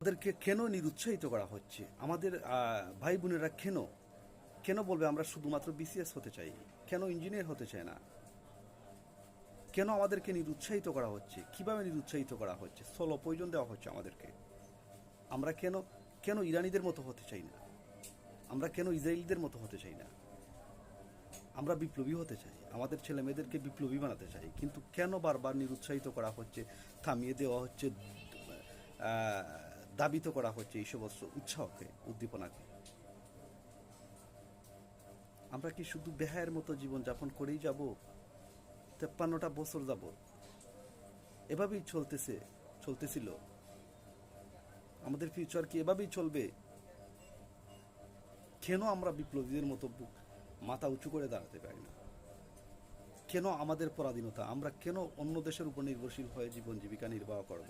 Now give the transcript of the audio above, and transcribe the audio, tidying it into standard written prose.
ওদেরকে কেন নিরুৎসাহিত করা হচ্ছে? আমাদের ভাই বোনেরা কেন কেন বলবে আমরা শুধুমাত্র বিসিএস হতে চাই, কেন ইঞ্জিনিয়ার হতে চায় না? কেন আমাদেরকে নিরুৎসাহিত করা হচ্ছে? কিভাবে নিরুৎসাহিত করা হচ্ছে? স্থল প্রয়োজন দেওয়া হচ্ছে আমাদেরকে। আমরা কেন কেন ইরানিদের মতো হতে চাই না? আমরা কেন ইসরায়েলিদের মতো হতে চাই না? আমরা বিপ্লবী হতে চাই, আমাদের ছেলে মেয়েদেরকে বিপ্লবী বানাতে চাই, কিন্তু কেন বারবার নিরুৎসাহিত করা হচ্ছে, থামিয়ে দেওয়া হচ্ছে, দাবিত করা হচ্ছে এই সমস্ত উৎসাহকে, উদ্দীপনাকে? আমরা কি শুধু বেহায়ের মতো জীবনযাপন করেই যাব 53টা বছর যাব? এভাবেই চলতেছিল? আমাদের ফিউচার কি এভাবেই চলবে? কেন আমরা বিপ্লবীদের মতো মাথা উঁচু করে দাঁড়াতে পারি না? কেন আমাদের পরাধীনতা? আমরা কেন অন্য দেশের উপর নির্ভরশীল হয়ে জীবন জীবিকা নির্বাহ করব?